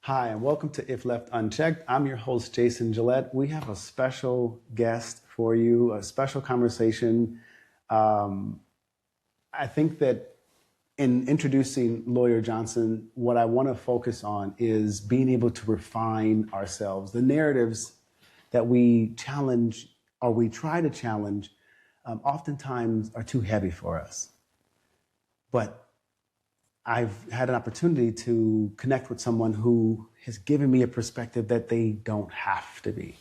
Hi, and welcome to If Left Unchecked. I'm your host, Jason Gillette. We have a special guest for you, a special conversation. I think that in introducing Lawyer Johnson, what I want to focus on is being able to refine ourselves. The narratives that we challenge or we try to challenge oftentimes are too heavy for us. But I've had an opportunity to connect with someone who has given me a perspective that they don't have to be,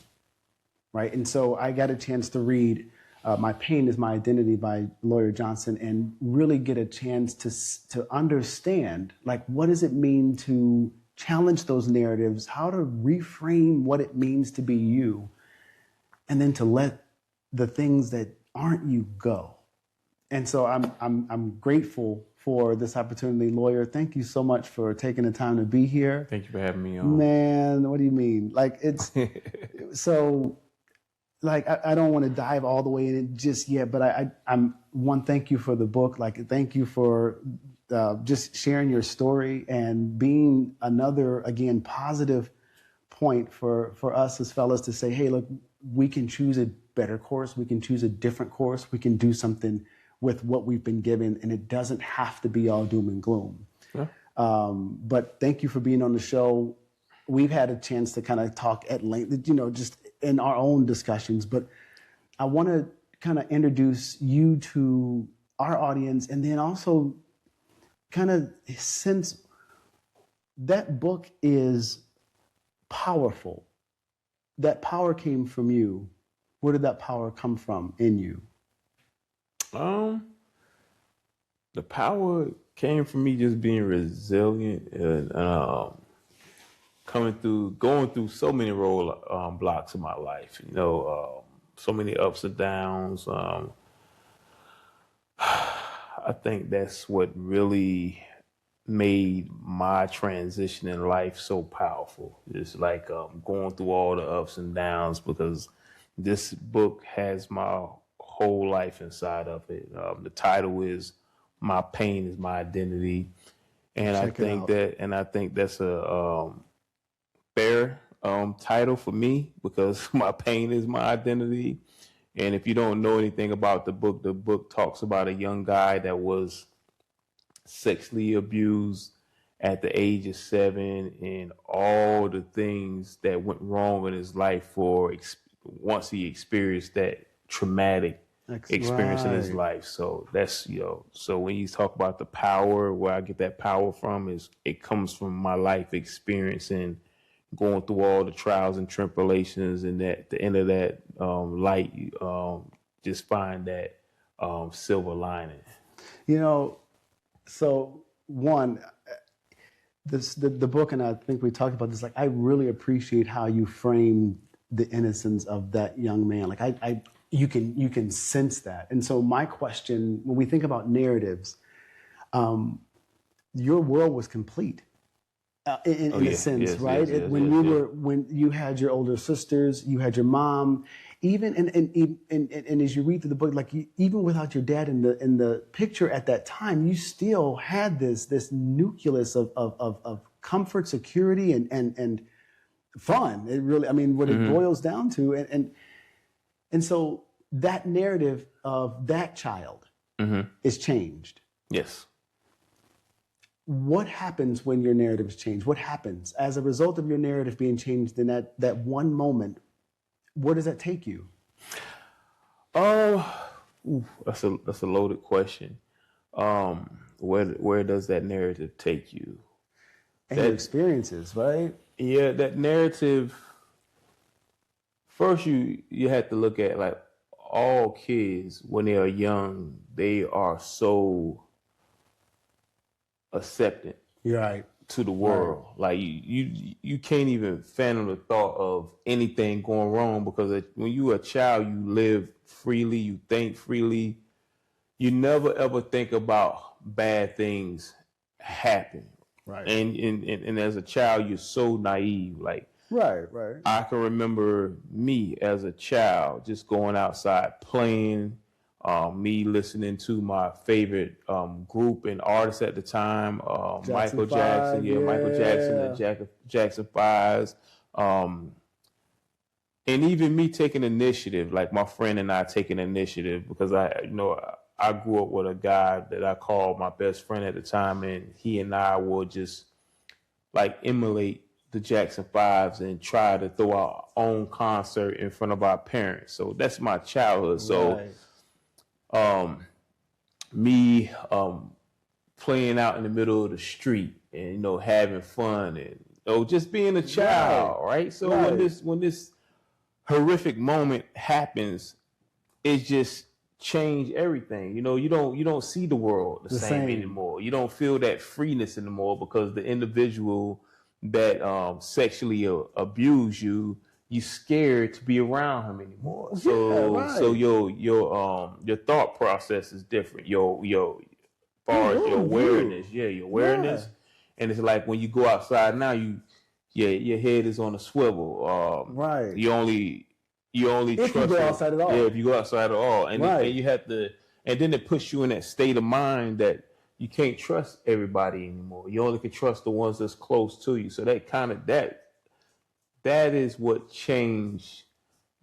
right? And so I got a chance to read My Pain is My Identity by Lawyer Johnson and really get a chance to understand, like, what does it mean to challenge those narratives, how to reframe what it means to be you, and then to let the things that aren't you go. And so I'm grateful for this opportunity. Lawyer, thank you so much for taking the time to be here. Thank you for having me on. Man, what do you mean? Like, it's so, like, I don't want to dive all the way in it just yet, but I'm one, thank you for the book. Like, thank you for just sharing your story and being another, again, positive point for us as fellas to say, hey, look, we can choose a better course. We can choose a different course. We can do something with what we've been given, and it doesn't have to be all doom and gloom. Yeah. But thank you for being on the show. We've had a chance to kind of talk at length, you know, just in our own discussions, but I want to kind of introduce you to our audience, and then also kind of, since that book is powerful, that power came from you. Where did that power come from in you? The power came from me just being resilient and going through so many blocks in my life. You know, so many ups and downs. I think that's what really made my transition in life so powerful. It's like going through all the ups and downs, because this book has my whole life inside of it. The title is My Pain is My Identity. And I think that's a fair title for me, because my pain is my identity. And if you don't know anything about the book talks about a young guy that was sexually abused at the age of 7, and all the things that went wrong in his life once he experienced that traumatic experience in his life. So that's, so when you talk about the power, where I get that power from is it comes from my life experience and going through all the trials and tribulations, and at the end of that light, just find that silver lining. You know, so one, the book, and I think we talked about this, like, I really appreciate how you framed the innocence of that young man. Like, you can sense that. And so my question, when we think about narratives, your world was complete in a sense, yes, right? Yes, when you had your older sisters, you had your mom, even and as you read through the book, like, even without your dad in the picture at that time, you still had this nucleus of comfort, security, and fun. It really, I mean, what it boils down to, and so that narrative of that child is changed. Yes. What happens when your narrative is changed? What happens as a result of your narrative being changed in that one moment? Where does that take you? That's a loaded question. Where does that narrative take you? And your experiences, right? Yeah, that narrative. First, you have to look at, like, all kids when they are young, they are so acceptant, right, to the world. Right. Like, you can't even fathom the thought of anything going wrong, because when you're a child, you live freely, you think freely. You never ever think about bad things happen. Right. And as a child, you're so naive. Like, right. I can remember me as a child just going outside playing, me listening to my favorite group and artist at the time, Michael Jackson, Michael Jackson and Jackson 5s. And even me taking initiative, like my friend and I taking initiative, because I grew up with a guy that I called my best friend at the time, and he and I would just like emulate the Jackson 5s and try to throw our own concert in front of our parents. So that's my childhood. So me playing out in the middle of the street and having fun and just being a child, right? So when this horrific moment happens, it just changed everything. You don't see the world the same anymore. You don't feel that freeness anymore because the individual that sexually abused you scared to be around him anymore. So your thought process is different. Your far as your awareness, your awareness, and it's like when you go outside now, your head is on a swivel. You only if you go outside at all. Yeah, if you go outside at all, and you have to, and then it puts you in that state of mind that you can't trust everybody anymore. You only can trust the ones that's close to you. So that is what changed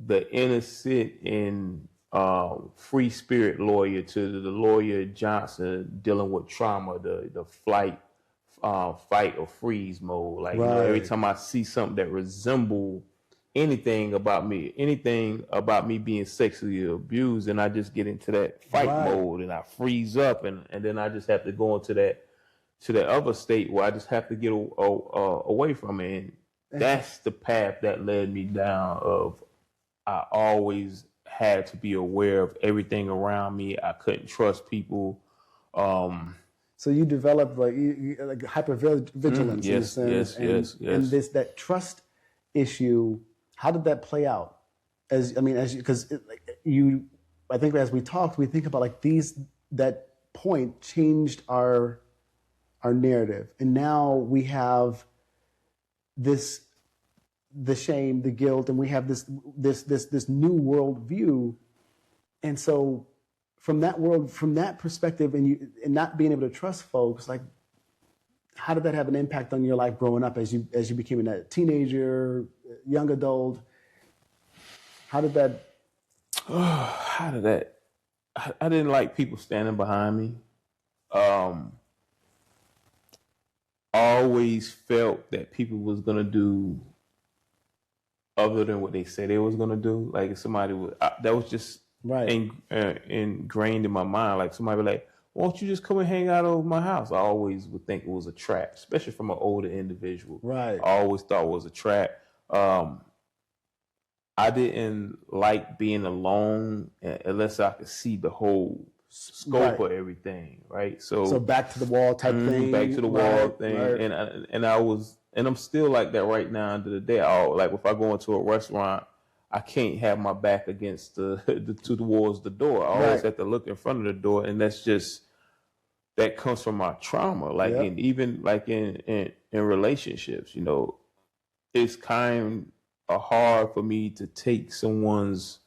the innocent and free spirit lawyer to the lawyer Johnson dealing with trauma, the fight or freeze mode. Like every time I see something that resembles anything about me being sexually abused, and I just get into that fight mode and I freeze up, and then I just have to go into that other state where I just have to get away from it. And that's the path that led me down of I always had to be aware of everything around me. I couldn't trust people. So you developed like hypervigilance in a sense. Yes. And that trust issue, how did that play out? I think as we talked, we think about like that point changed our narrative, and now we have the shame, the guilt, and we have this new world view. And so from that perspective, and not being able to trust folks, like how did that have an impact on your life growing up as you became a teenager, young adult? How did that? I didn't like people standing behind me. I always felt that people was gonna do other than what they said they was gonna do. Like if somebody that was just ingrained in my mind. Like somebody would be like, "Why don't you just come and hang out over my house?" I always would think it was a trap, especially from an older individual. Right. I always thought it was a trap. I didn't like being alone unless I could see the whole scope of everything, right? So back to the wall type thing. Back to the wall thing. Right. And I'm still like that right now to the day. Like if I go into a restaurant, I can't have my back against towards the door. I always have to look in front of the door, and that comes from my trauma. Like and even like in relationships, it's kind of hard for me to take someone's,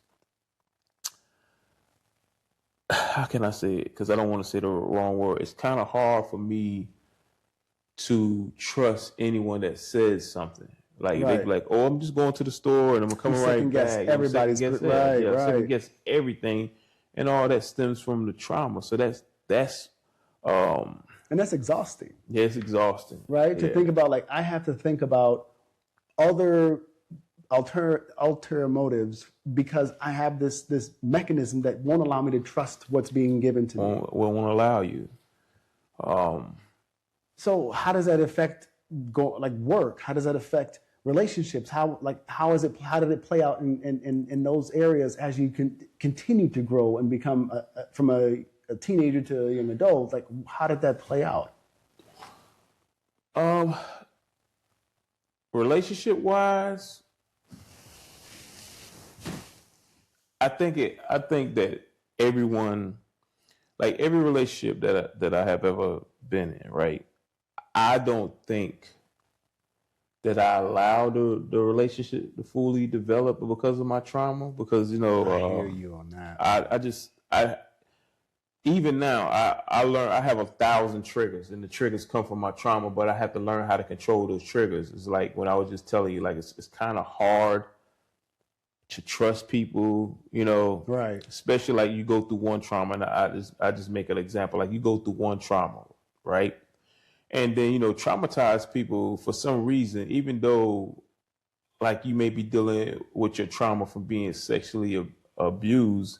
how can I say it? Because I don't want to say the wrong word. It's kind of hard for me to trust anyone that says something. Like they be like, "Oh, I'm just going to the store and I'm coming right back." Everybody's second guess everything, and all that stems from the trauma. So that's and that's exhausting. Yeah, it's exhausting, right? To think about, like, I have to think about other ulterior motives because I have this mechanism that won't allow me to trust what's being given to me. Won't allow you. So how does that affect work? How does that affect relationships? How did it play out in those areas as you continue to grow and become from a teenager to a young adult? Like, how did that play out? Relationship wise, I think that everyone, like every relationship that I have ever been in, right? I don't think that I allowed the relationship to fully develop because of my trauma. Because I hear you on that. even now, I learn I have 1,000 triggers, and the triggers come from my trauma, but I have to learn how to control those triggers. It's like when I was just telling you, like it's kind of hard to trust people, you know, Right. especially like you go through one trauma, and I just make an example, like you go through one trauma, right? And then, you know, traumatized people for some reason, even though like you may be dealing with your trauma from being sexually abused,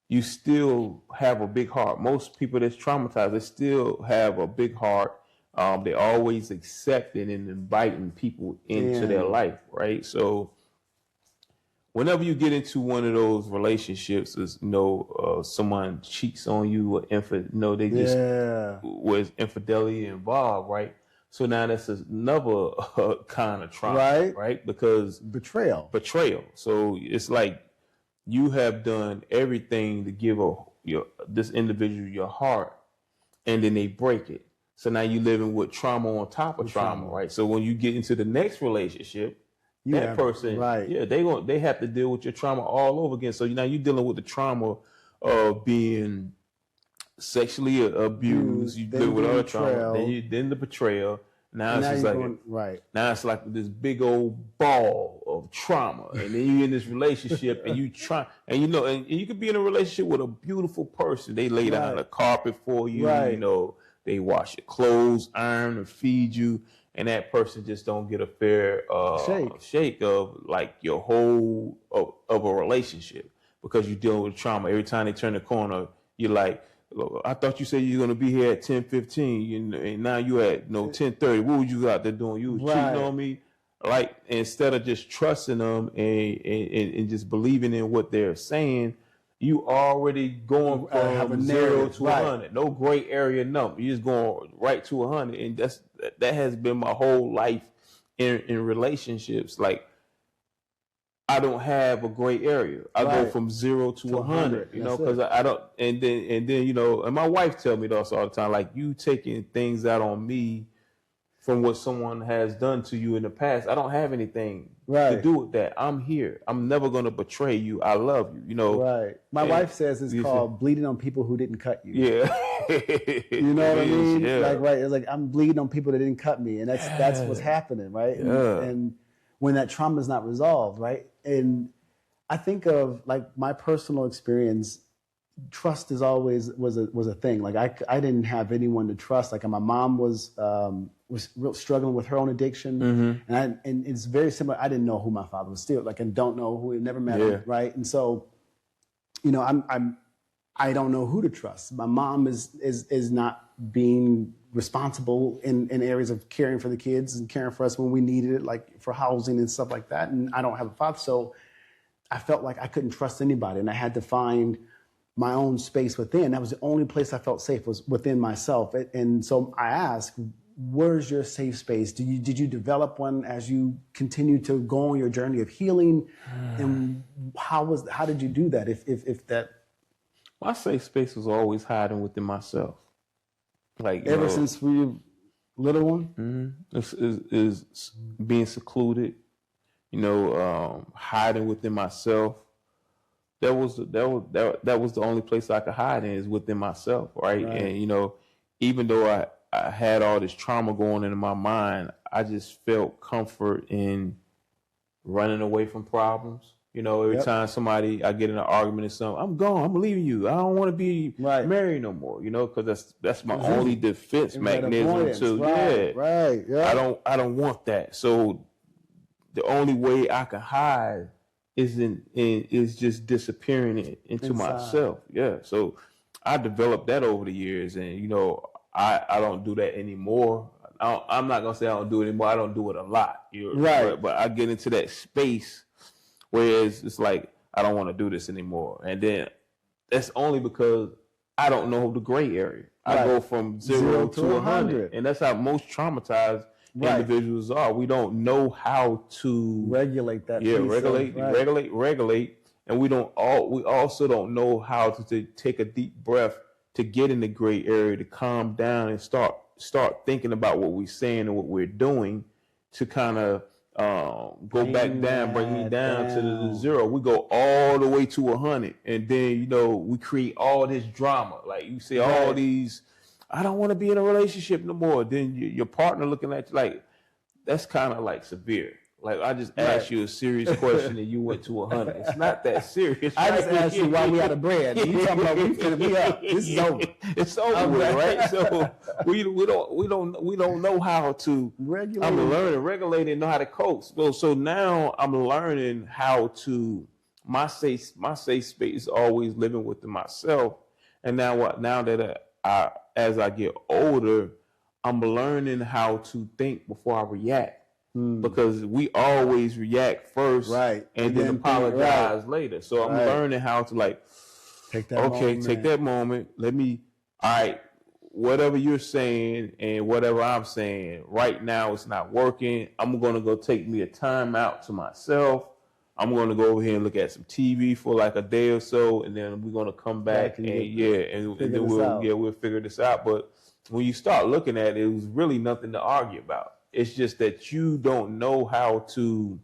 you still have a big heart. Most people that's traumatized, they still have a big heart. They always accepting and inviting people into their life, right? So whenever you get into one of those relationships, is someone cheats on you, or they just was infidelity involved, right? So now that's another kind of trauma, right? Because betrayal. So it's like you have done everything to give this individual your heart, and then they break it. So now you're living with trauma on top of trauma, right? So when you get into the next relationship, that person, they have to deal with your trauma all over again. So now you're dealing with the trauma of being sexually abused. You deal with other trauma, then the betrayal. Now it's just like now it's like this big old ball of trauma, and then you're in this relationship, and you try, and and you could be in a relationship with a beautiful person. They lay down the carpet for you, they wash your clothes, iron, and feed you, and that person just don't get a fair shake of like your whole of a relationship, because you're dealing with trauma. Every time they turn the corner, you're like, I thought you said you're going to be here at 10:15, and now you at 10:30. What would you out there doing? You was cheating on me. Like, instead of just trusting them and just believing in what they're saying, you already going from 0 to 100. No gray area number. You're just going right to 100. And that has been my whole life in relationships. Like, I don't have a gray area. I go from 0 to 100, because I don't, and then, and my wife tell me this all the time, like, you taking things out on me from what someone has done to you in the past. I don't have anything to do with that. I'm here. I'm never going to betray you. I love you, Right. My wife says it's called bleeding on people who didn't cut you. Yeah. You know what I mean? Yeah. It's like I'm bleeding on people that didn't cut me. And that's what's happening, right? Yeah. And when that trauma is not resolved, right? And I think of like my personal experience, trust is always was a thing. Like I didn't have anyone to trust. Like my mom was real struggling with her own addiction, and it's very similar. I didn't know who my father was still, like, and don't know who, never met him, right? And so, I don't know who to trust. My mom is not being responsible in areas of caring for the kids and caring for us when we needed it, like for housing and stuff like that. And I don't have a father, so I felt like I couldn't trust anybody, and I had to find my own space within. That was the only place I felt safe, was within myself. And so I asked, where's your safe space? Did you develop one as you continue to go on your journey of healing? And how did you do that? If that, my safe space was always hiding within myself. Like ever since we were little one, is being secluded, hiding within myself. That was the only place I could hide in, is within myself, right? And even though I had all this trauma going into my mind, I just felt comfort in running away from problems. Every time I get in an argument or something, I'm gone. I'm leaving you. I don't want to be married no more. Because that's my only defense mechanism too. I don't want that. So the only way I can hide is just disappearing into myself. Yeah. So I developed that over the years, and I don't do that anymore. I'm not gonna say I don't do it anymore. I don't do it a lot. But I get into that space, whereas it's like I don't want to do this anymore, and then that's only because I don't know the gray area. I go from 0 to 100, and that's how most traumatized individuals are. We don't know how to regulate that. Regulate, and we also don't know how to take a deep breath to get in the gray area, to calm down and start thinking about what we're saying and what we're doing, to kind of go back down, bring me down to the zero. We go all the way to 100, and then we create all this drama. Like you say, all these. I don't want to be in a relationship no more. Then your partner looking at you like that's kind of like severe. Like I just asked you a serious question and you went to 100. It's not that serious. I just asked you why we out of bread. You talking about we finna be up. This is over. It's over with, right? So we don't know how to regulate. I'm learning, regulate, and know how to coach. So now I'm learning how to my safe space is always living within myself. And now that as I get older, I'm learning how to think before I react. Because we always react first, right, and then apologize later. So I'm learning how to take that moment. Let me, all right, whatever you're saying and whatever I'm saying right now, it's not working. I'm going to go take me a time out to myself. I'm going to go over here and look at some TV for like a day or so, and then we're going to come back and then we'll figure this out. But when you start looking at it, it was really nothing to argue about. It's just that you don't know how to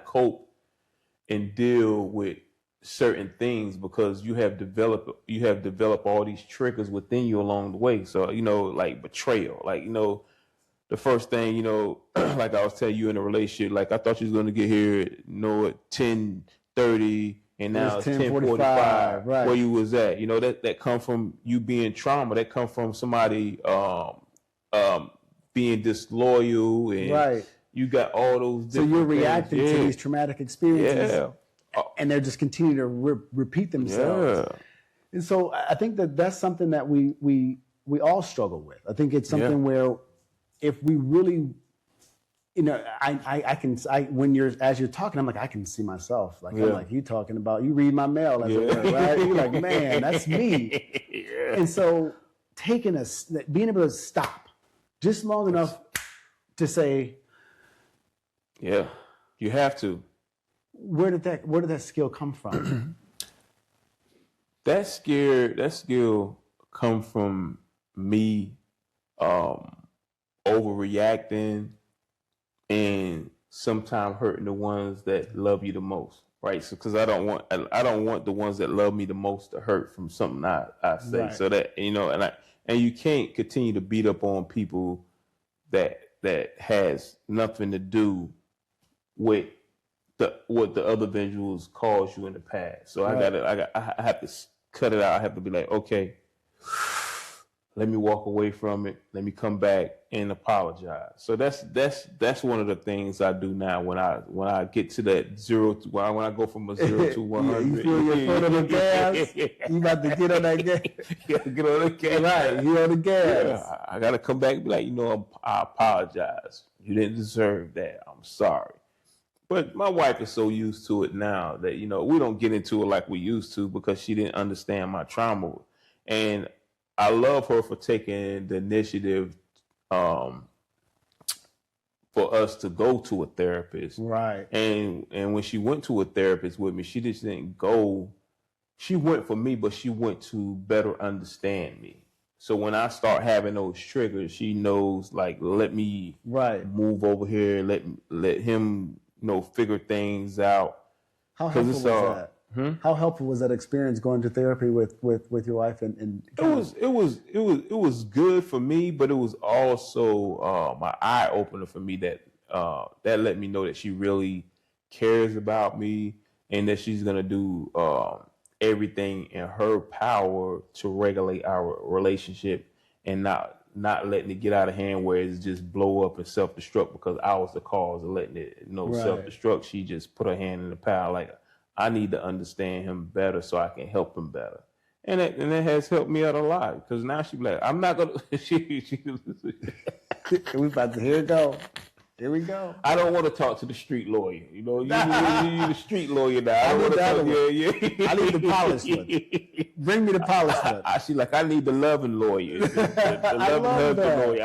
cope and deal with certain things because you have developed all these triggers within you along the way. So, like betrayal, the first thing, like I was telling you in a relationship, like I thought you was going to get here, at 10:30 and now it's 10:45, right? Where you was at, that come from you being trauma, that come from somebody, being disloyal and you got all those different so you're reacting to these traumatic experiences and they're just continuing to repeat themselves. And so I think that's something that we all struggle with. I think it's something where if we really, as you're talking, I'm like, I can see myself. Like, I'm like, you talking about, you read my mail, as it were, right? You're like, man, that's me. And so being able to stop just long enough to say, you have to. Where did that skill come from? That skill come from me overreacting and sometimes hurting the ones that love you the most, right? So because I don't want the ones that love me the most to hurt from something I say. Right. So that and you can't continue to beat up on people that has nothing to do with what the other individuals caused you in the past. So I have to cut it out. I have to be like, okay, let me walk away from it. Let me come back and apologize. So that's one of the things I do now when I get to that when I go from a 0 to 100. You feel your foot on the gas. You about to get on that gas. Get on the gas. Right, you on the gas. Yeah, I gotta come back and be like, I apologize. You didn't deserve that. I'm sorry. But my wife is so used to it now that we don't get into it like we used to because she didn't understand my trauma. And I love her for taking the initiative for us to go to a therapist. Right. And when she went to a therapist with me, she just didn't go. She went for me, but she went to better understand me. So when I start having those triggers, she knows, like, let me move over here, let him, figure things out. How helpful was that? How helpful was that experience going to therapy with your wife? And it was good for me, but it was also my eye opener for me that let me know that she really cares about me and that she's gonna do everything in her power to regulate our relationship and not letting it get out of hand where it's just blow up and self-destruct because I was the cause of letting it self-destruct. She just put her hand in the pile like, I need to understand him better so I can help him better. And it has helped me out a lot because now she's like, I'm not going to. We about to, here it go. Here we go. I don't want to talk to the street lawyer. You the street lawyer now. I need the polished one. Bring me the polished one. She's like, I need the loving lawyer. The loving husband lawyer.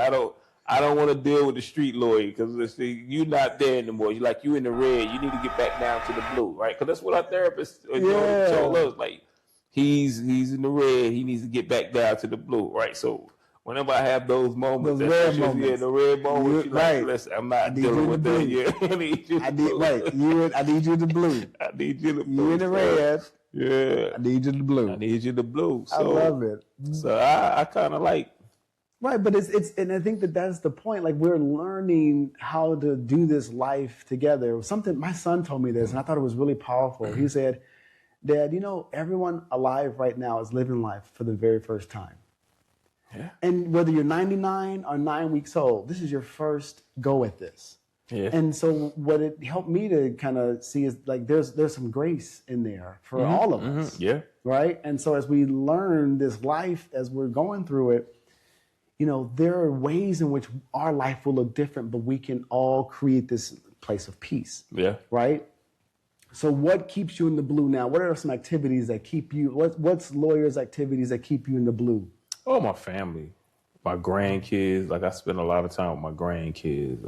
I don't want to deal with the street lawyer because you're not there anymore. You're like, you in the red. You need to get back down to the blue, right? Because that's what our therapist told us. Like, he's in the red. He needs to get back down to the blue, right? So whenever I have those moments, Those rare yeah, moments. the red moments, You- you're like, right. listen, I'm I not need you dealing in with the that blue. yet. I need you in the I need blue. right. I need you in the blue. I need you in the You blue. in the So, red. yeah. I need you in the blue. I need you in the blue. I So, love it. So I kind of like. Right, but it's and I think that that's the point. Like we're learning how to do this life together. Something my son told me this, and I thought it was really powerful. He said, "Dad, you know, everyone alive right now is living life for the very first time. Yeah. And whether you're 99 or 9 weeks old, this is your first go at this." Yeah. And so what it helped me to kind of see is like there's some grace in there for all of us. Yeah. Right? And so as we learn this life, as we're going through it, you know, there are ways in which our life will look different, but we can all create this place of peace. Yeah. Right? So what keeps you in the blue now? What are some activities that keep you, what's lawyers' activities that keep you in the blue? Oh, my family, my grandkids. Like I spend a lot of time with my grandkids.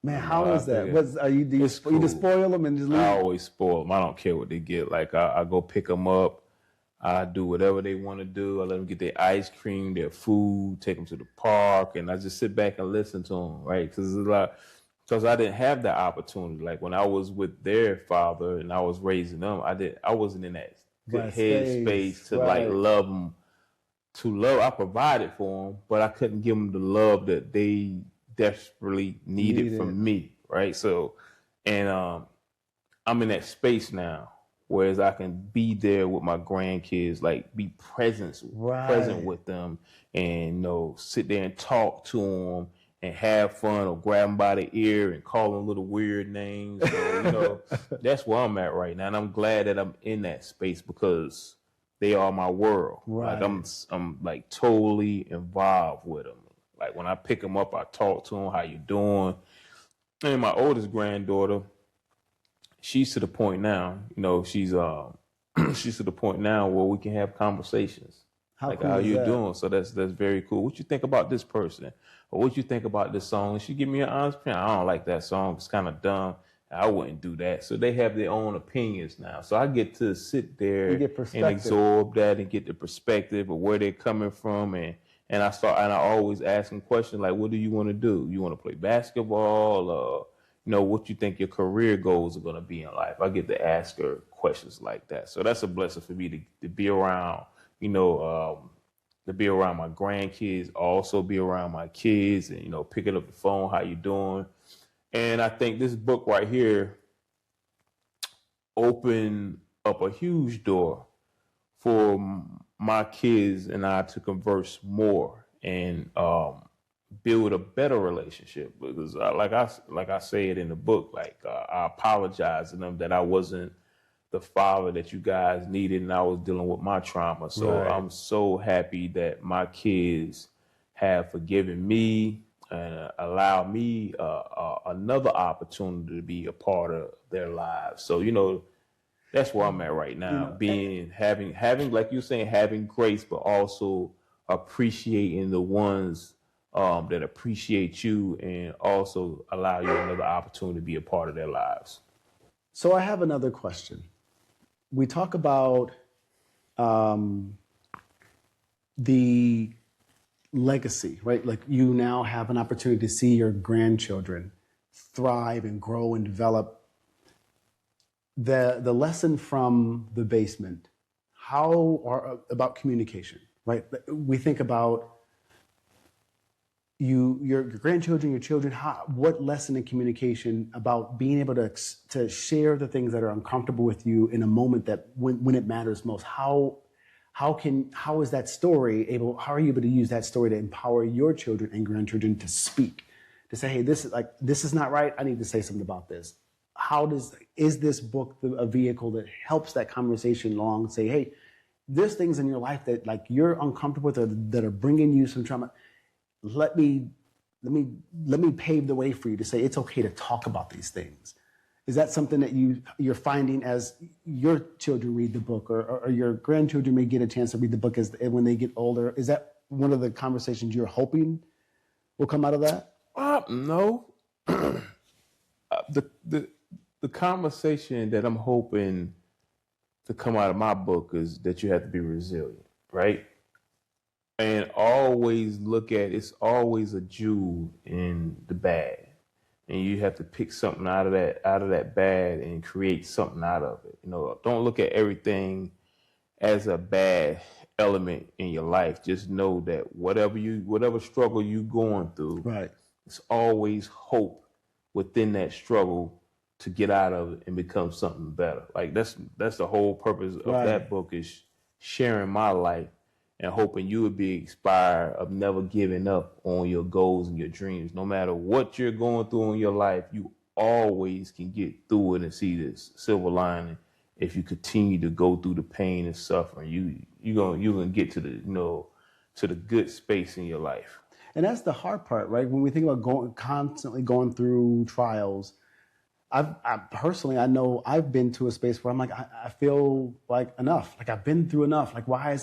Man, how is that? Do It's you just cool. spoil them and just leave? I always spoil them. I don't care what they get. Like I go pick them up. I do whatever they want to do. I let them get their ice cream, their food, take them to the park, and I just sit back and listen to them, right? Because I didn't have that opportunity. Like when I was with their father and I was raising them, I wasn't in that good headspace to like love them. I provided for them, but I couldn't give them the love that they desperately needed from me, right? So, and I'm in that space now. Whereas I can be there with my grandkids, like be present with them, and sit there and talk to them and have fun, or grab them by the ear and call them little weird names. So, that's where I'm at right now, and I'm glad that I'm in that space because they are my world. Right. Like I'm like totally involved with them. Like when I pick them up, I talk to them, how you doing? And my oldest granddaughter, she's to the point now, she's she's to the point now where we can have conversations. How like cool how is you that? doing? So that's very cool. What you think about this person? Or what you think about this song? And she give me an honest opinion. I don't like that song. It's kind of dumb. I wouldn't do that. So they have their own opinions now. So I get to sit there and absorb that and get the perspective of where they're coming from. And I always ask them questions like, what do you want to do? You want to play basketball? What you think your career goals are going to be in life. I get to ask her questions like that. So that's a blessing for me to be around, to be around my grandkids, also be around my kids and, picking up the phone, how you doing? And I think this book right here opened up a huge door for my kids and I to converse more and build a better relationship. Because like I say it in the book, I apologize to them that I wasn't the father that you guys needed and I was dealing with my trauma. So I'm so happy that my kids have forgiven me and allow me another opportunity to be a part of their lives. So, that's where I'm at right now, having, like you're saying, having grace, but also appreciating the ones that appreciate you and also allow you another opportunity to be a part of their lives. So I have another question. We talk about the legacy, right? Like you now have an opportunity to see your grandchildren thrive and grow and develop. The lesson from the basement, about communication, right? We think about your grandchildren, your children. What lesson in communication about being able to share the things that are uncomfortable with you in a moment that when it matters most? How is that story how are you able to use that story to empower your children and grandchildren to speak, to say, hey, this is not right. I need to say something about this. Is this book a vehicle that helps that conversation along and say, hey, there's things in your life that like you're uncomfortable with or that are bringing you some trauma. Let me pave the way for you to say it's okay to talk about these things. Is that something that you're finding as your children read the book or your grandchildren may get a chance to read the book when they get older? Is that one of the conversations you're hoping will come out of that? No. The conversation that I'm hoping to come out of my book is that you have to be resilient, right? And always look at it's always a jewel in the bag, and you have to pick something out of that bag and create something out of it. Don't look at everything as a bad element in your life. Just know that whatever struggle you going through, Right. it's always hope within that struggle to get out of it and become something better. Like that's the whole purpose of that book, is sharing my life and hoping you would be inspired of never giving up on your goals and your dreams. No matter what you're going through in your life, you always can get through it and see this silver lining. If you continue to go through the pain and suffering, you're gonna get to the good space in your life. And that's the hard part, right? When we think about constantly going through trials, I personally, I know I've been to a space where I'm like, I feel like enough. Like I've been through enough. Like why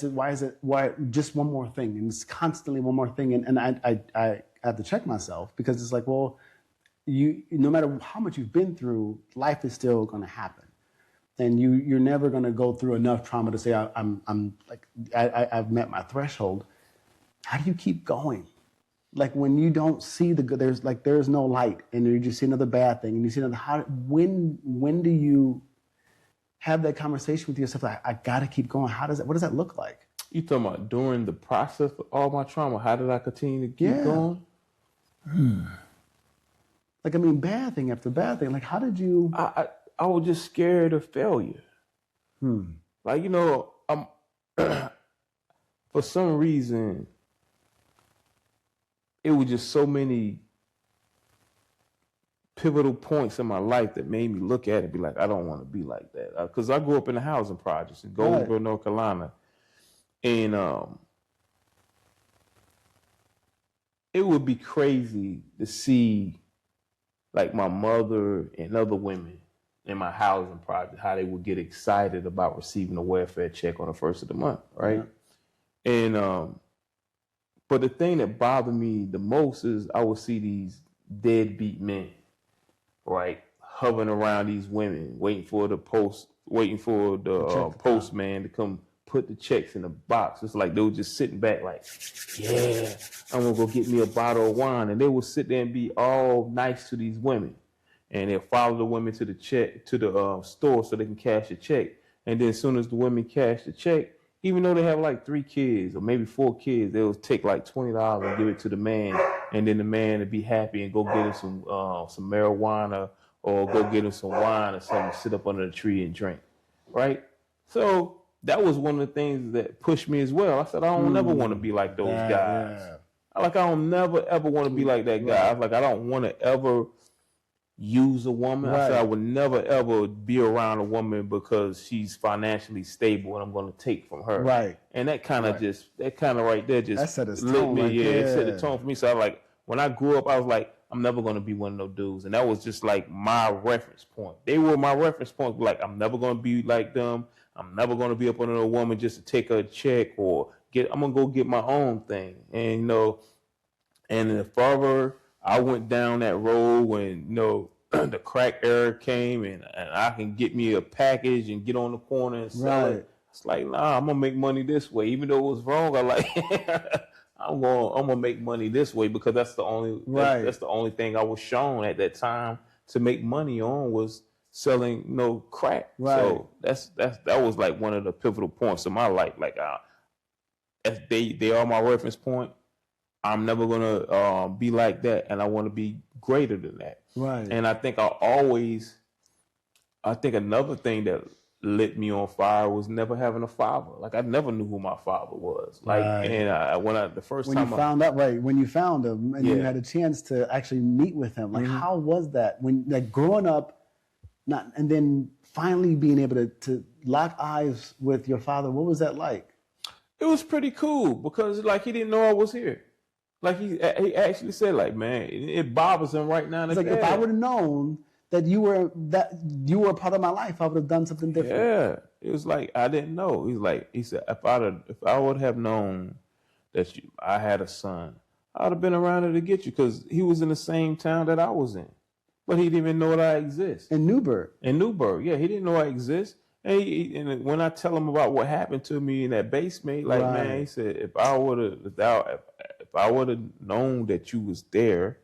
just one more thing? And it's constantly one more thing. And I have to check myself, because it's like, well, no matter how much you've been through, life is still going to happen. And you're never going to go through enough trauma to say I've met my threshold. How do you keep going? Like when you don't see the good, there's no light, and you just see another bad thing, and you see another. When do you have that conversation with yourself? Like, I got to keep going. What does that look like? You talking about during the process of all my trauma? How did I continue to keep going? Like, I mean, bad thing after bad thing. Like, how did you? I was just scared of failure. Like, I'm for some reason, it was just so many pivotal points in my life that made me look at it and be like, I don't want to be like that. Because I grew up in the housing projects in Goldsboro, North Carolina. And it would be crazy to see like my mother and other women in my housing project, how they would get excited about receiving a welfare check on the first of the month, right? Yeah. And but the thing that bothered me the most is I would see these deadbeat men, right, hovering around these women, waiting for the postman to come put the checks in the box. It's like they were just sitting back like, yeah, I'm gonna go get me a bottle of wine. And they would sit there and be all nice to these women. And they'll follow the women to the store so they can cash a check. And then as soon as the women cash the check, even though they have like 3 kids or maybe 4 kids, they'll take like $20 and give it to the man, and then the man would be happy and go get him some marijuana or go get him some wine or something to sit up under the tree and drink, right? So that was one of the things that pushed me as well. I said, I don't never want to be like those guys. Yeah. I don't never ever want to be like that guy. I was like, I don't want to ever use a woman. Right. I said I would never ever be around a woman because she's financially stable and I'm going to take from her. Right. And that kind of right there just set the tone. It set the tone for me. So I when I grew up, I was like, I'm never going to be one of those dudes. And that was just like my reference point. They were my reference point. Like, I'm never going to be like them. I'm never going to be up under a woman just to take her a check or I'm going to go get my own thing. And, and the further I went down that road when, the crack era came and I can get me a package and get on the corner and sell it. It's like, nah, I'm going to make money this way. Even though it was wrong, I'm gonna make money this way because that's the only that's the only thing I was shown at that time to make money on was selling crack. Right. So that was like one of the pivotal points in my life. Like they are my reference point. I'm never gonna be like that, and I want to be greater than that. Right. And I think another thing that lit me on fire was never having a father. Like I never knew who my father was. Like, and when you found him and you had a chance to actually meet with him, like how was that when growing up, and then finally being able to lock eyes with your father? What was that like? It was pretty cool because he didn't know I was here. Like he actually said, like, man, it bothers him right now. It's like, if I would have known that you were a part of my life, I would have done something different. Yeah, it was like I didn't know. He said, if I would have known that I had a son, I would have been around to get you because he was in the same town that I was in, but he didn't even know that I exist. In Newburgh, yeah, he didn't know I exist. And when I tell him about what happened to me in that basement, like, man, he said, if I would have known that you was there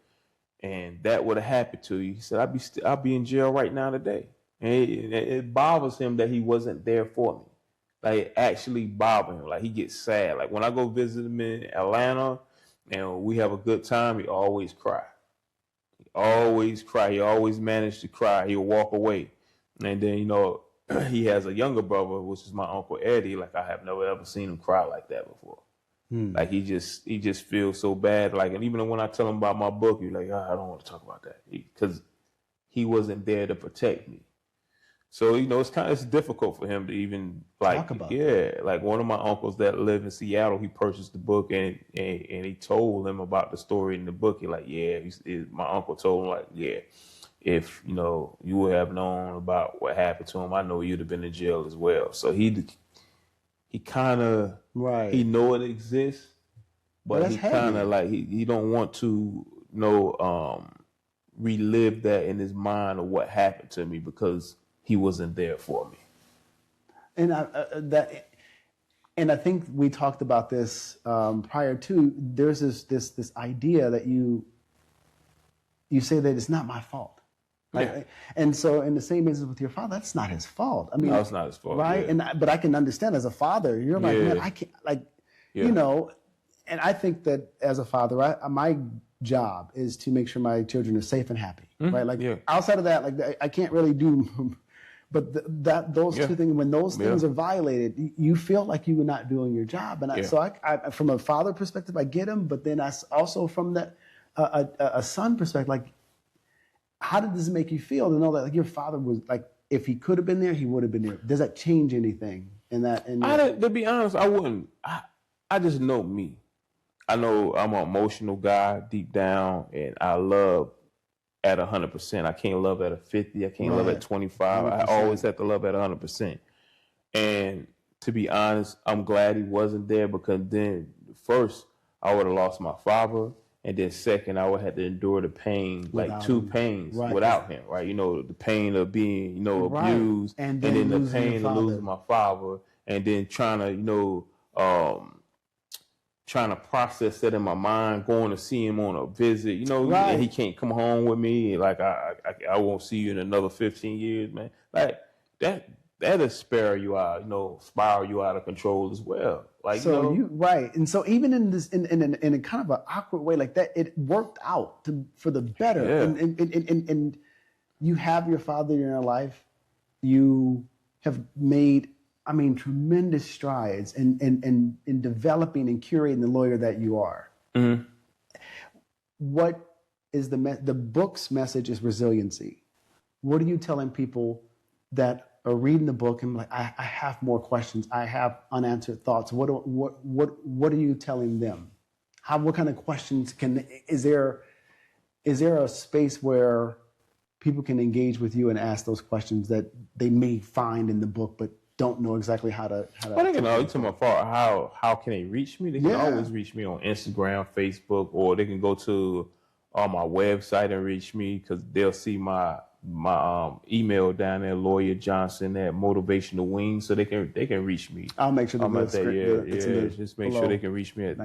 and that would have happened to you, he said, I'd be in jail right now today. And it bothers him that he wasn't there for me. Like, it actually bothers him. Like, he gets sad. Like, when I go visit him in Atlanta and we have a good time, he always cry. He always managed to cry. He'll walk away. And then, he has a younger brother, which is my Uncle Eddie. Like, I have never ever seen him cry like that before. Like, he just feels so bad. Like, and even when I tell him about my book, he's like, I don't want to talk about that, because he wasn't there to protect me. So, it's difficult for him to even talk about that. Like, one of my uncles that live in Seattle, he purchased the book and he told him about the story in the book. He like, my uncle told him, like, if you would have known about what happened to him, I know you'd have been in jail as well. So he kind of he know it exists, but he kind of like he don't want to relive that in his mind of what happened to me, because he wasn't there for me. And I think we talked about this prior to. There's this idea that you say that it's not my fault. Right? And so, in the same instance with your father, that's not his fault. I mean, no, it's not his fault, right? Yeah. But I can understand as a father, you're like, man, I can't, like, And I think that as a father, my job is to make sure my children are safe and happy, right? Like, outside of that, like, I can't really do. But those two things, when those things are violated, you feel like you were not doing your job. And so, I from a father perspective, I get him. But then I also from that a son perspective, like, how did this make you feel to know that, like, your father was, like, if he could have been there, he would have been there? Does that change anything in that? To be honest, I wouldn't. I just know me. I know I'm an emotional guy deep down, and I love at 100%. I can't love at a 50. I can't love at 25. 100%. I always have to love at 100%. And to be honest, I'm glad he wasn't there, because then first I would have lost my father. And then second, I would have to endure the pain, like two pains without him, right? The pain of being, abused, and then the pain of losing my father, and then trying to process that in my mind, going to see him on a visit, and he can't come home with me. Like, I won't see you in another 15 years, man. Like, that'll spiral you out of control as well. Like, so and so even in this, in a kind of an awkward way like that, it worked out for the better. Yeah. And you have your father in your life. You have made, tremendous strides in developing and curating the lawyer that you are. Mm-hmm. What is the book's message is resiliency. What are you telling people that are reading the book and like, I have more questions, I have unanswered thoughts? What are you telling them? What kind of questions is there a space where people can engage with you and ask those questions that they may find in the book but don't know exactly how to? Well, they can always tell me how can they reach me? They can always reach me on Instagram, Facebook, or they can go to my website and reach me, because they'll see my email down there, Lawyer Johnson at Motivational Wings, so they can reach me. I'll make sure just make sure they can reach me at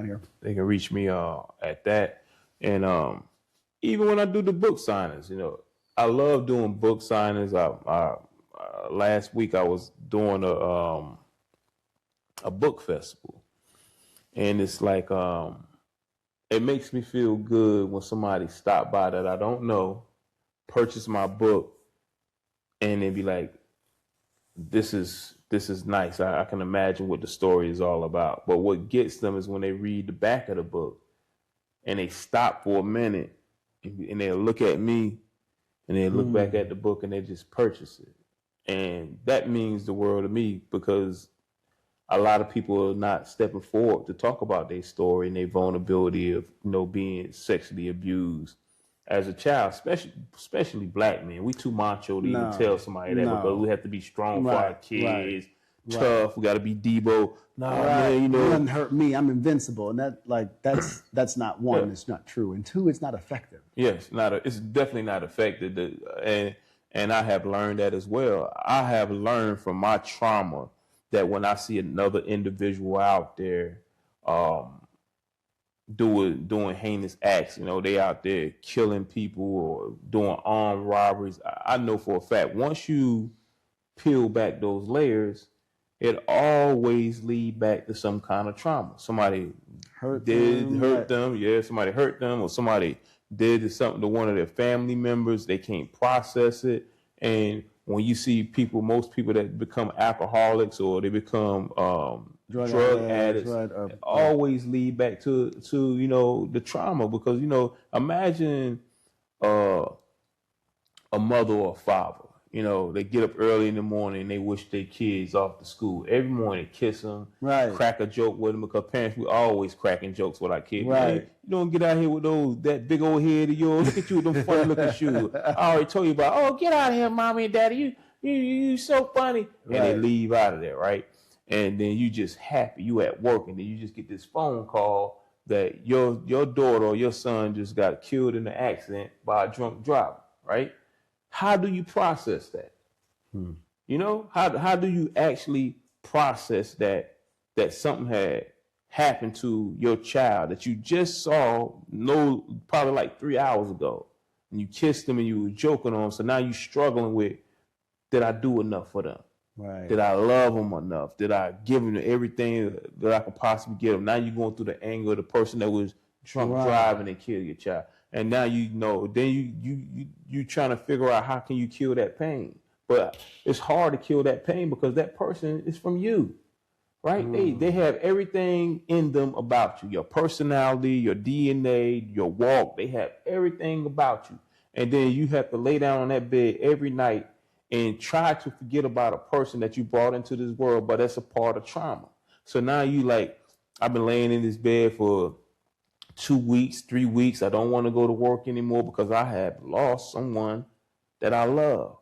that. And even when I do the book signings, I love doing book signings. Last week I was doing a book festival, and it's like it makes me feel good when somebody stop by that I don't know, purchase my book, and then be like, this is nice. I can imagine what the story is all about. But what gets them is when they read the back of the book and they stop for a minute and they look at me and they look back at the book and they just purchase it. And that means the world to me, because a lot of people are not stepping forward to talk about their story and their vulnerability of, being sexually abused as a child, especially black men. We too macho to even tell somebody that, because we have to be strong for our kids, tough. We got to be Debo. Man, you doesn't hurt me. I'm invincible, and that's not one. It's not true, and two, it's not effective. Yes, it's definitely not effective. And And I have learned that as well. I have learned from my trauma that when I see another individual out there doing heinous acts, they out there killing people or doing armed robberies, I know for a fact once you peel back those layers, it always lead back to some kind of trauma. Somebody hurt them, yeah, somebody hurt them, or somebody did something to one of their family members. They can't process it. And when you see most people that become alcoholics or they become drug addicts, always lead back to the trauma. Because imagine a mother or a father. They get up early in the morning and they wish their kids off to school. Every morning, kiss them, crack a joke with them, because parents, we always cracking jokes with our kids. Right. Man, you don't get out here with that big old head of yours. Look at you with them funny looking shoes. I already told you about, oh, get out of here, mommy and daddy. You so funny. And they leave out of there, right? And then you just happy. You at work, and then you just get this phone call that your daughter or your son just got killed in an accident by a drunk driver, right? How do you process that? How do you actually process that something had happened to your child that you just saw probably like 3 hours ago, and you kissed them and you were joking on them, so now you struggling with, did I do enough for them? Right. Did I love them enough? Did I give them everything that I could possibly give them? Now you're going through the anger of the person that was drunk driving and killed your child. And now then you trying to figure out how can you kill that pain. But it's hard to kill that pain because that person is from you, right? They have everything in them about you, your personality, your DNA, your walk. They have everything about you. And then you have to lay down on that bed every night and try to forget about a person that you brought into this world, but that's a part of trauma. So now you like, I've been laying in this bed for 2 weeks, 3 weeks. I don't want to go to work anymore because I have lost someone that I love.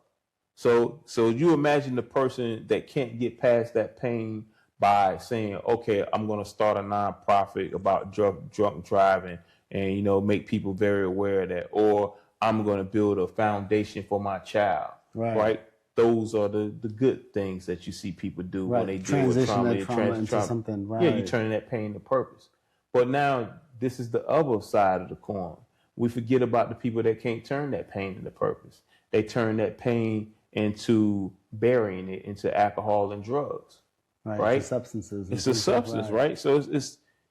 So you imagine the person that can't get past that pain by saying, okay, I'm going to start a nonprofit about drunk driving and, make people very aware of that. Or I'm going to build a foundation for my child, right? Those are the good things that you see people do when they deal with trauma. Into something, right? Yeah, you're turning that pain to purpose. But now this is the other side of the coin. We forget about the people that can't turn that pain into purpose. They turn that pain into burying it into alcohol and drugs, right? It's substances. It's a substance, right? So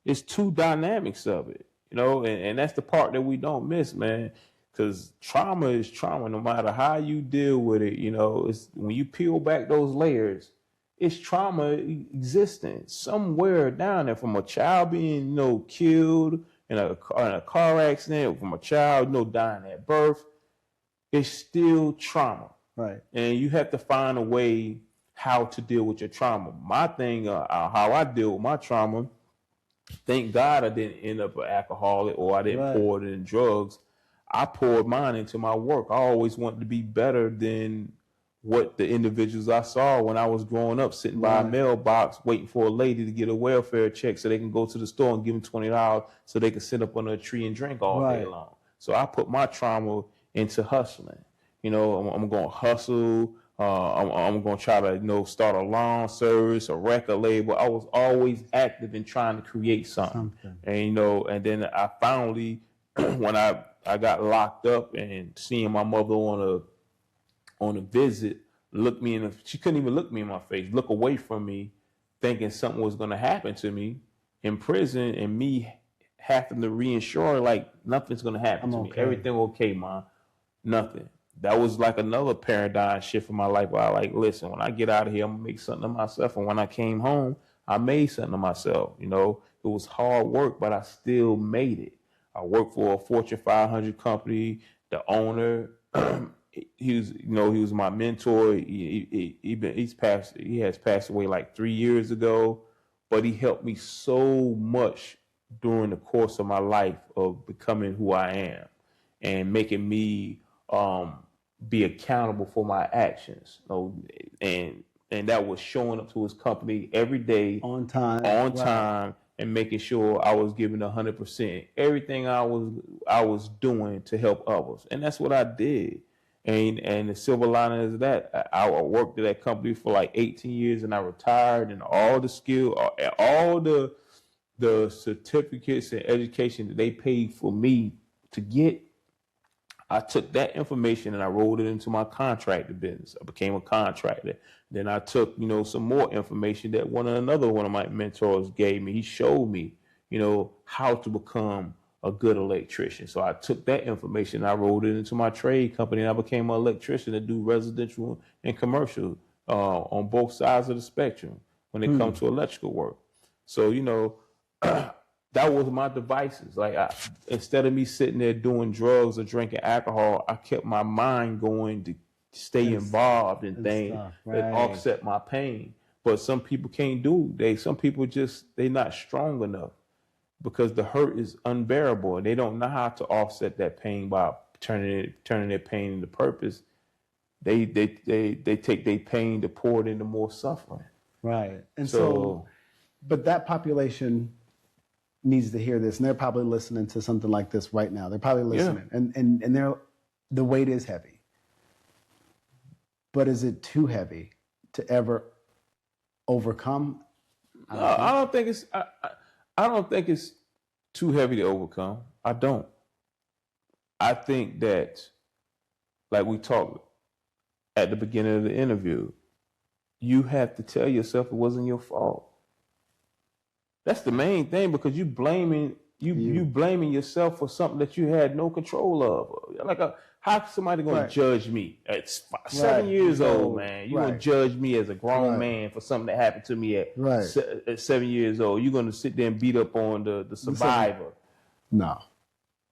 it's two dynamics of it, and that's the part that we don't miss, man. Because trauma is trauma, no matter how you deal with it. It's when you peel back those layers, it's trauma existing somewhere down there, from a child being, killed in a car accident, from a child, dying at birth. It's still trauma. Right. And you have to find a way how to deal with your trauma. My thing, how I deal with my trauma, thank God I didn't end up an alcoholic or I didn't pour it in drugs. I poured mine into my work. I always wanted to be better than what the individuals I saw when I was growing up, sitting by a mailbox, waiting for a lady to get a welfare check so they can go to the store and give them $20 so they can sit up under a tree and drink all day long. So I put my trauma into hustling. I'm going to hustle. I'm going to try to, start a lawn service, a record label. I was always active in trying to create something. And, and then I finally, when I got locked up and seeing my mother on a visit, she couldn't even look me in my face, look away from me, thinking something was going to happen to me in prison, and me having to reassure like nothing's going to happen to me. Everything okay, Mom. Nothing. That was like another paradigm shift in my life where I like, listen, when I get out of here, I'm going to make something of myself. And when I came home, I made something of myself. It was hard work, but I still made it. I worked for a Fortune 500 company. The owner, he was my mentor. He has passed away like 3 years ago, but he helped me so much during the course of my life of becoming who I am and making me be accountable for my actions. And that was showing up to his company every day on time. And making sure I was giving 100%, everything I was doing to help others. And that's what I did. And the silver lining is that I worked at that company for like 18 years, and I retired, and all the skill, all the certificates and education that they paid for me to get, I took that information and I rolled it into my contractor business. I became a contractor. Then I took, some more information that one of my mentors gave me. He showed me, how to become a good electrician. So I took that information and I rolled it into my trade company, and I became an electrician to do residential and commercial on both sides of the spectrum when it comes to electrical work. So, that was my devices. Like, instead of me sitting there doing drugs or drinking alcohol, I kept my mind going to stay involved in things that offset my pain. But some people can't do. Some people they're not strong enough because the hurt is unbearable, and they don't know how to offset that pain by turning their pain into purpose. They take their pain to pour it into more suffering. Right. And so but that population needs to hear this, and they're probably listening to something like this right now. They're probably listening, and the weight is heavy. But is it too heavy to ever overcome? I don't think it's too heavy to overcome. I don't. I think that, like we talked at the beginning of the interview, you have to tell yourself it wasn't your fault. That's the main thing, because you blaming yourself for something that you had no control of. Like, how somebody going to judge me at 7 years old, man? You going to judge me as a grown man for something that happened to me at 7 years old? You're going to sit there and beat up on the survivor? No.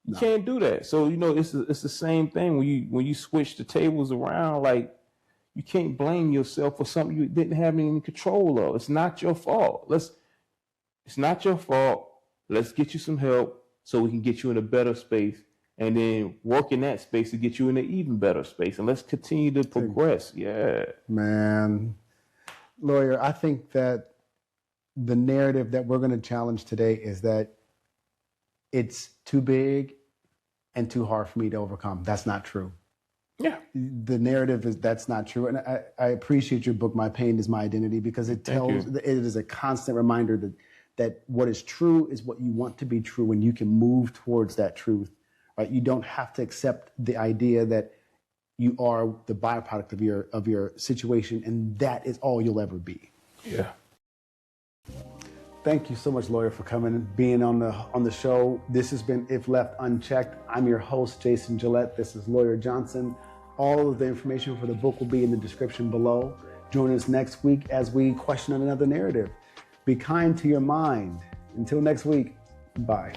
You can't do that. So it's the same thing when you switch the tables around. Like, you can't blame yourself for something you didn't have any control of. It's not your fault. It's not your fault. Let's get you some help so we can get you in a better space, and then work in that space to get you in an even better space. And let's continue to progress. Yeah. Man, Lawyer, I think that the narrative that we're going to challenge today is that it's too big and too hard for me to overcome. That's not true. Yeah. The narrative that's not true. And I appreciate your book, My Pain is My Identity, because it is a constant reminder that what is true is what you want to be true, and you can move towards that truth. Right? You don't have to accept the idea that you are the byproduct of your situation, and that is all you'll ever be. Yeah. Thank you so much, Lawyer, for coming and being on the show. This has been If Left Unchecked. I'm your host, Jason Gillette. This is Lawyer Johnson. All of the information for the book will be in the description below. Join us next week as we question another narrative. Be kind to your mind. Until next week, bye.